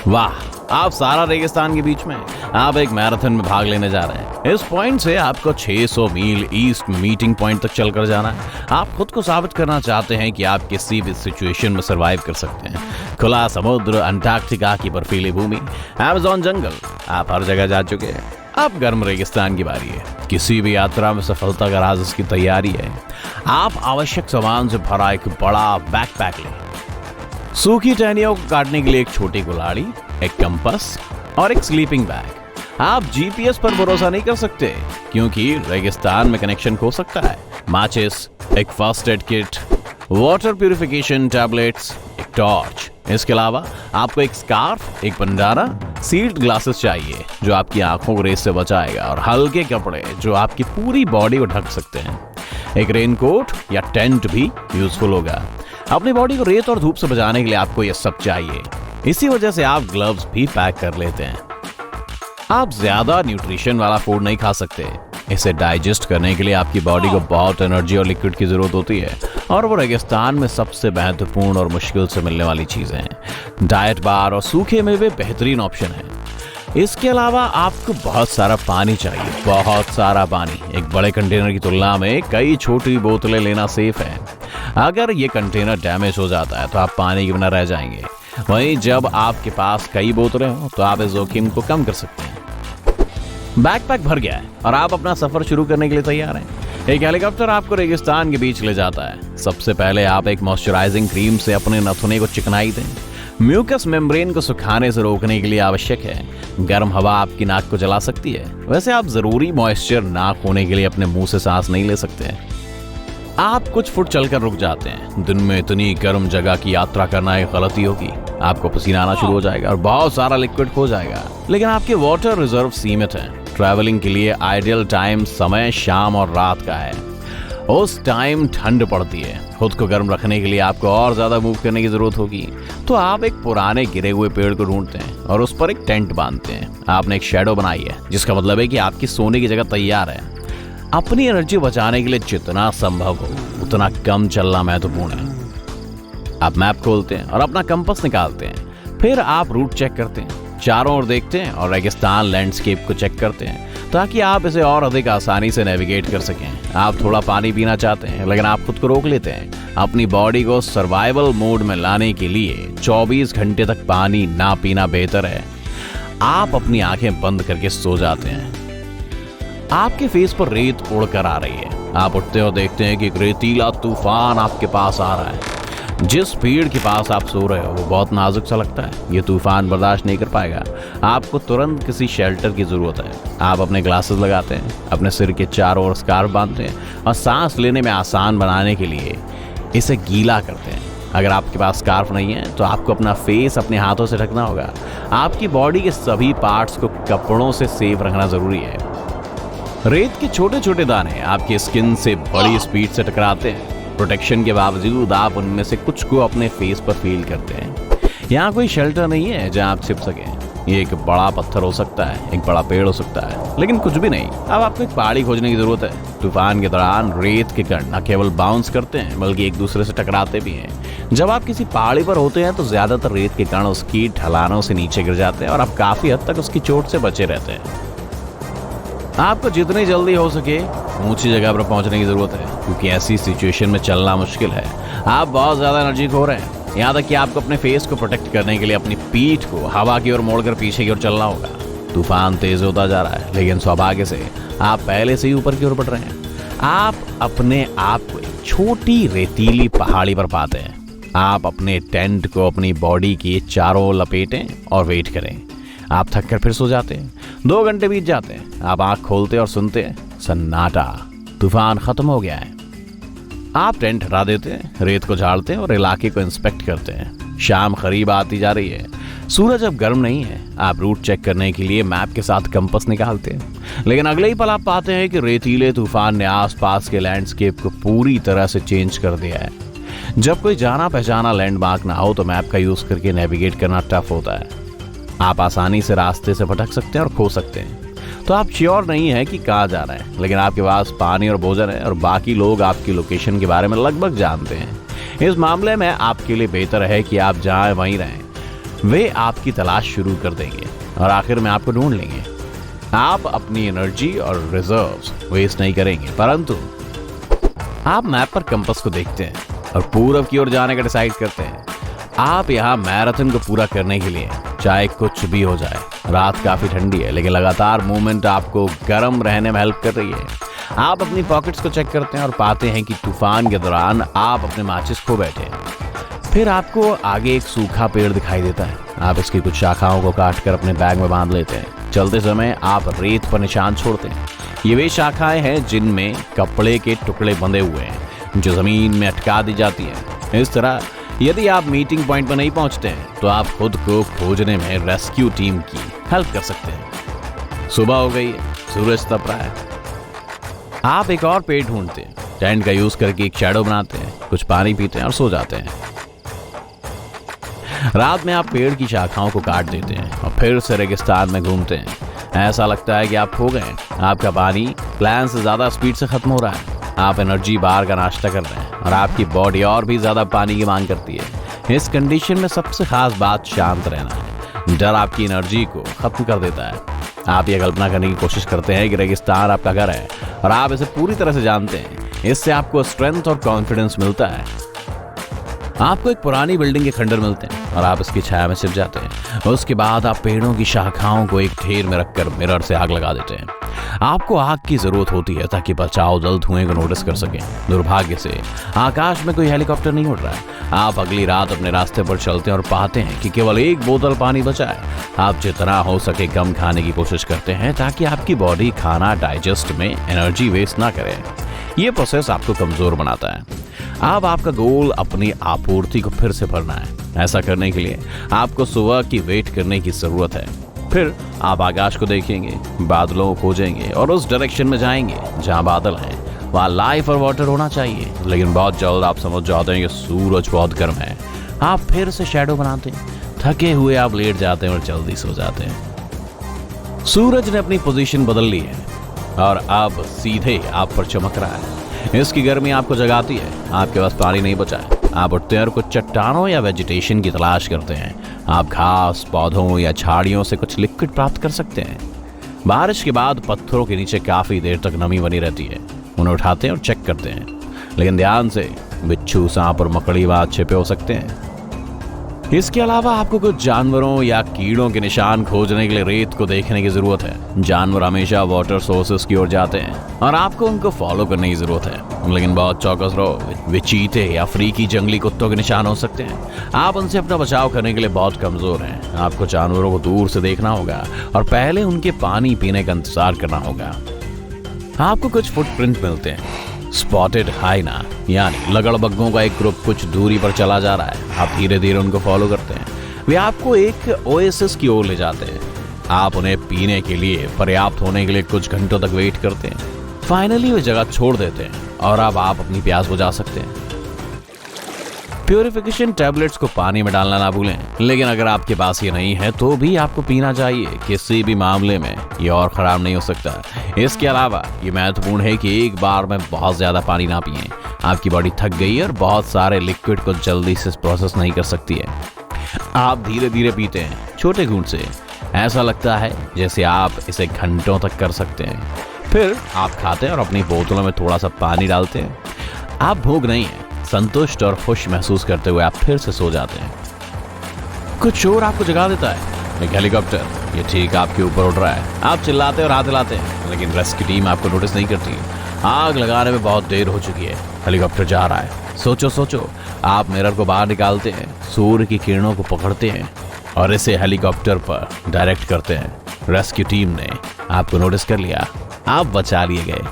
वाह, आप सारा रेगिस्तान के बीच में आप एक मैराथन में भाग लेने जा रहे हैं। इस पॉइंट से आपको 600 मील ईस्ट मीटिंग पॉइंट तक चलकर जाना है। आप खुद को साबित करना चाहते हैं कि आप किसी भी सिचुएशन में सरवाइव कर सकते हैं। खुला समुद्र, अंटार्कटिका की बर्फीली भूमि, अमेज़न जंगल, आप हर जगह जा चुके हैं। अब गर्म रेगिस्तान की बारी है। किसी भी यात्रा में सफलता का राज इसकी तैयारी है। आप आवश्यक सामान से भरा एक बड़ा बैकपैक लें। सूखी टहनियों को काटने के लिए एक छोटी कुल्हाड़ी, एक कंपास और एक स्लीपिंग बैग। आप जीपीएस पर भरोसा नहीं कर सकते क्योंकि रेगिस्तान में कनेक्शन खो सकता है। माचिस, एक first aid kit, water purification tablets, एक टॉर्च। इसके अलावा आपको एक स्कार्फ, एक बंडाना, सील्ड ग्लासेस चाहिए जो आपकी आंखों को रेत से बचाएगा, और हल्के कपड़े जो आपकी पूरी बॉडी को ढक सकते हैं। एक रेनकोट या टेंट भी यूजफुल होगा। अपनी बॉडी को रेत और धूप से बचाने के लिए आपको यह सब चाहिए। इसी वजह से आप ग्लव्स भी पैक कर लेते हैं। आप ज्यादा न्यूट्रिशन वाला फूड नहीं खा सकते। इसे डाइजेस्ट करने के लिए आपकी बॉडी को बहुत एनर्जी और लिक्विड की जरूरत होती है, और वो रेगिस्तान में सबसे महत्वपूर्ण और मुश्किल से मिलने वाली चीजें हैं। डाइट बार और सूखे मेवे बेहतरीन ऑप्शन है। इसके अलावा आपको बहुत सारा पानी चाहिए, बहुत सारा पानी। एक बड़े कंटेनर की तुलना में कई छोटी बोतलें लेना सेफ है। अगर ये कंटेनर डैमेज हो जाता है तो आप पानी के बिना रह जाएंगे। वहीं जब आपके पास कई बोतलें हो तो आप इस जोखिम को कम कर सकते हैं। बैकपैक भर गया है और आप अपना सफर शुरू करने के लिए तैयार हैं। एक हेलीकॉप्टर आपको रेगिस्तान के बीच ले जाता है। सबसे पहले आप एक मॉइस्चराइजिंग क्रीम से अपने नथुने को चिकनाई दें। म्यूकस मेम्ब्रेन को सुखाने से रोकने के लिए आवश्यक है। गर्म हवा आपकी नाक को जला सकती है। वैसे आप जरूरी मॉइस्चर नाक होने के लिए अपने मुंह से सांस नहीं ले सकते। आप कुछ फुट चलकर रुक जाते हैं। दिन में इतनी गर्म जगह की यात्रा करना एक गलती होगी। आपको पसीना आना शुरू हो जाएगा और बहुत सारा लिक्विड खो जाएगा। लेकिन आपके वाटर रिजर्व सीमित हैं। ट्रैवलिंग के लिए आइडियल टाइम समय शाम और रात का है। उस टाइम ठंड पड़ती है। खुद को गर्म रखने के लिए आपको और ज्यादा मूव करने की जरूरत होगी। तो आप एक पुराने गिरे हुए पेड़ को ढूंढते हैं और उस पर एक टेंट बांधते हैं। आपने एक शैडो बनाई है, जिसका मतलब है कि आपकी सोने की जगह तैयार है। अपनी एनर्जी बचाने के लिए जितना संभव हो उतना कम चलना महत्वपूर्ण है। आप मैप खोलते हैं और अपना कंपास निकालते हैं। फिर आप रूट चेक करते हैं, चारों ओर देखते हैं और रेगिस्तान लैंडस्केप को चेक करते हैं ताकि आप इसे और अधिक आसानी से नेविगेट कर सकें। आप थोड़ा पानी पीना चाहते हैं, लेकिन आप खुद को रोक लेते हैं। अपनी बॉडी को सर्वाइवल मोड में लाने के लिए 24 घंटे तक पानी ना पीना बेहतर है। आप अपनी आंखें बंद करके सो जाते हैं। आपके फेस पर रेत उड़कर आ रही है। आप उठते और देखते हैं कि एक रेतीला तूफान आपके पास आ रहा है। जिस पेड़ के पास आप सो रहे हो वो बहुत नाजुक सा लगता है। ये तूफान बर्दाश्त नहीं कर पाएगा। आपको तुरंत किसी शेल्टर की जरूरत है। आप अपने ग्लासेस लगाते हैं, अपने सिर के चारों ओर स्कार्फ बांधते हैं और सांस लेने में आसान बनाने के लिए इसे गीला करते हैं। अगर आपके पास स्कार्फ नहीं है तो आपको अपना फेस अपने हाथों से ढकना होगा। आपकी बॉडी के सभी पार्ट्स को कपड़ों से सेफ रखना जरूरी है। रेत के छोटे छोटे दाने आपकी स्किन से बड़ी स्पीड से टकराते हैं। प्रोटेक्शन के बावजूद आप उनमें से कुछ को अपने फेस पर फील करते हैं। यहाँ कोई शेल्टर नहीं है जहाँ आप छिप सकें। ये एक बड़ा पत्थर हो सकता है, एक बड़ा पेड़ हो सकता है, लेकिन कुछ भी नहीं। अब आपको एक पहाड़ी खोजने की जरूरत है। तूफान के दौरान रेत के कण न केवल बाउंस करते हैं बल्कि एक दूसरे से टकराते भी हैं। जब आप किसी पहाड़ी पर होते हैं तो ज्यादातर रेत के कण उसकी ढलानों से नीचे गिर जाते हैं और आप काफी हद तक उसकी चोट से बचे रहते हैं। आपको जितनी जल्दी हो सके ऊंची जगह पर पहुंचने की जरूरत है, क्योंकि ऐसी सिचुएशन में चलना मुश्किल है। आप बहुत ज्यादा एनर्जी खो रहे हैं। यहाँ तक कि आपको अपने फेस को प्रोटेक्ट करने के लिए अपनी पीठ को हवा की ओर मोड़कर पीछे की ओर चलना होगा। तूफान तेज होता जा रहा है, लेकिन सौभाग्य से आप पहले से ही ऊपर की ओर बढ़ रहे हैं। आप अपने आप को एक छोटी रेतीली पहाड़ी पर पाते हैं। आप अपने टेंट को अपनी बॉडी के चारों लपेटें और वेट करें। आप थक कर फिर सो जाते हैं। 2 घंटे बीत जाते हैं। आप आंख खोलते और सुनते हैं सन्नाटा। तूफान खत्म हो गया है। आप टेंट हटा देते हैं, रेत को झाड़ते हैं और इलाके को इंस्पेक्ट करते हैं। शाम करीब आती जा रही है। सूरज अब गर्म नहीं है। आप रूट चेक करने के लिए मैप के साथ कंपास निकालते हैं, लेकिन अगले ही पल आप पाते हैं कि रेतीले तूफान ने आसपास के लैंडस्केप को पूरी तरह से चेंज कर दिया है। जब कोई जाना पहचाना लैंडमार्क ना हो तो मैप का यूज करके नेविगेट करना टफ होता है। आप आसानी से रास्ते से भटक सकते हैं और खो सकते हैं। तो आप श्योर नहीं है कि कहाँ जा रहे हैं, लेकिन आपके पास पानी और भोजन है और बाकी लोग आपकी लोकेशन के बारे में लगभग जानते हैं। इस मामले में आपके लिए बेहतर है कि आप जहाँ वहीं रहें। वे आपकी तलाश शुरू कर देंगे और आखिर में आपको ढूंढ लेंगे। आप अपनी एनर्जी और रिजर्व्स वेस्ट नहीं करेंगे, परंतु आप मैप पर कंपास को देखते हैं और पूरब की ओर जाने का डिसाइड करते हैं। आप यहाँ मैराथन को पूरा करने के लिए चाहे कुछ भी हो जाए, रात काफी ठंडी है लेकिन लगातार मूवमेंट आपको गर्म रहने में हेल्प कर रही है। आप अपनी पॉकेट्स को चेक करते हैं और पाते हैं कि तूफान के दौरान आप अपने माचिस खो बैठे हैं। फिर आपको आगे एक सूखा पेड़ दिखाई देता है। आप इसकी कुछ शाखाओं को काटकर अपने बैग में बांध लेते हैं। चलते समय आप रेत पर निशान छोड़ते हैं। ये वे शाखाएं हैं जिनमें कपड़े के टुकड़े बंधे हुए हैं जो जमीन में अटका दी जाती हैं। इस तरह यदि आप मीटिंग पॉइंट पर नहीं पहुंचते हैं तो आप खुद को खोजने में रेस्क्यू टीम की हेल्प कर सकते हैं। सुबह हो गई है, सूरज तप रहा है। आप एक और पेड़ ढूंढते हैं, टेंट का यूज करके एक शैडो बनाते हैं, कुछ पानी पीते हैं और सो जाते हैं। रात में आप पेड़ की शाखाओं को काट देते हैं और फिर से रेगिस्तान में घूमते हैं। ऐसा लगता है कि आप खो गए। आपका पानी प्लान से ज्यादा स्पीड से खत्म हो रहा है। आप एनर्जी बार का नाश्ता कर रहे हैं और आपकी बॉडी और भी ज्यादा पानी की मांग करती है। इस कंडीशन में सबसे खास बात शांत रहना है। डर आपकी एनर्जी को खत्म कर देता है। आप ये कल्पना करने की कोशिश करते हैं कि रेगिस्तान आपका घर है और आप इसे पूरी तरह से जानते हैं। इससे आपको स्ट्रेंथ और कॉन्फिडेंस मिलता है। आपको एक पुरानी बिल्डिंग के खंडर मिलते हैं और आप इसकी छाया में छिप जाते हैं। उसके बाद आप पेड़ों की शाखाओं को एक ढेर में रखकर मिरर से आग लगा देते हैं। आपको आग की जरूरत होती है ताकि बचाव दल धुएं को नोटिस कर सके। दुर्भाग्य से आकाश में कोई हेलीकॉप्टर नहीं उड़ रहा है। आप अगली रात अपने रास्ते पर चलते हैं और पाते हैं कि केवल एक बोतल पानी बचा है। आप जितना हो सके कम खाने की कोशिश करते हैं ताकि आपकी बॉडी खाना डाइजेस्ट में एनर्जी वेस्ट ना करे। ये प्रोसेस आपको कमजोर बनाता है। अब आपका गोल अपनी आपूर्ति को फिर से भरना है। ऐसा करने के लिए आपको सुबह की वेट करने की जरूरत है। फिर आप आकाश को देखेंगे, बादलों को खोजेंगे और उस डायरेक्शन में जाएंगे जहां बादल हैं। वहां लाइफ और वाटर होना चाहिए, लेकिन बहुत जल्द आप समझ जाते हैं कि सूरज बहुत गर्म है। आप फिर से शैडो बनाते हैं। थके हुए आप लेट जाते हैं और जल्दी सो जाते हैं। सूरज ने अपनी पोजीशन बदल ली है और अब सीधे आप पर चमक रहा है। इसकी गर्मी आपको जगाती है। आपके पास पानी नहीं बचा है। आप उठते हैं और कुछ चट्टानों या वेजिटेशन की तलाश करते हैं। आप घास, पौधों या झाड़ियों से कुछ लिक्विड प्राप्त कर सकते हैं। बारिश के बाद पत्थरों के नीचे काफी देर तक नमी बनी रहती है। उन्हें उठाते हैं और चेक करते हैं, लेकिन ध्यान से, बिच्छू, सांप और मकड़ी वहां छिपे हो सकते हैं। इसके अलावा आपको कुछ जानवरों या कीड़ों के निशान खोजने के लिए रेत को देखने की जरूरत है। जानवर हमेशा वाटर सोर्सेस की ओर जाते हैं और आपको उनको फॉलो करने की जरूरत है, लेकिन बहुत चौकस रहो। वे चीते या अफ्रीकी जंगली कुत्तों के निशान हो सकते हैं। आप उनसे अपना बचाव करने के लिए बहुत कमजोर हैं। आपको जानवरों को दूर से देखना होगा और पहले उनके पानी पीने का इंतजार करना होगा। आपको कुछ फुटप्रिंट मिलते हैं। स्पॉटेड हाइना यानी लगड़बग्गों का एक ग्रुप कुछ दूरी पर चला जा रहा है। आप धीरे धीरे उनको फॉलो करते हैं। वे आपको एक ओएसिस की ओर ले जाते हैं। आप उन्हें पीने के लिए पर्याप्त होने के लिए कुछ घंटों तक वेट करते हैं। फाइनली वे जगह छोड़ देते हैं और अब आप अपनी प्यास बुझा सकते हैं। प्यूरिफिकेशन टैबलेट्स को पानी में डालना ना भूलें, लेकिन अगर आपके पास ये नहीं है तो भी आपको पीना चाहिए। किसी भी मामले में ये और खराब नहीं हो सकता। इसके अलावा ये महत्वपूर्ण है कि एक बार में बहुत ज्यादा पानी ना पिएं। आपकी बॉडी थक गई है और बहुत सारे लिक्विड को जल्दी से प्रोसेस नहीं कर सकती है। आप धीरे धीरे पीते हैं, छोटे घूंट से। ऐसा लगता है जैसे आप इसे घंटों तक कर सकते हैं। फिर आप खाते हैं और अपनी बोतलों में थोड़ा सा पानी डालते हैं। आप भूख नहीं है, संतुष्ट और खुश महसूस करते हुए आप फिर से सो जाते हैं। कुछ शोर आपको जगा देता है। एक हेलीकॉप्टर ये ठीक आपके ऊपर उड़ रहा है। आप चिल्लाते और हाथ हिलाते हैं, लेकिन रेस्क्यू टीम आपको नोटिस नहीं करती। आग लगाने में बहुत देर हो चुकी है। हेलीकॉप्टर जा रहा है। सोचो। आप मिरर को बाहर निकालते हैं, सूर्य की किरणों को पकड़ते हैं और इसे हेलीकॉप्टर पर डायरेक्ट करते हैं। रेस्क्यू टीम ने आपको नोटिस कर लिया। आप बचा लिए गए।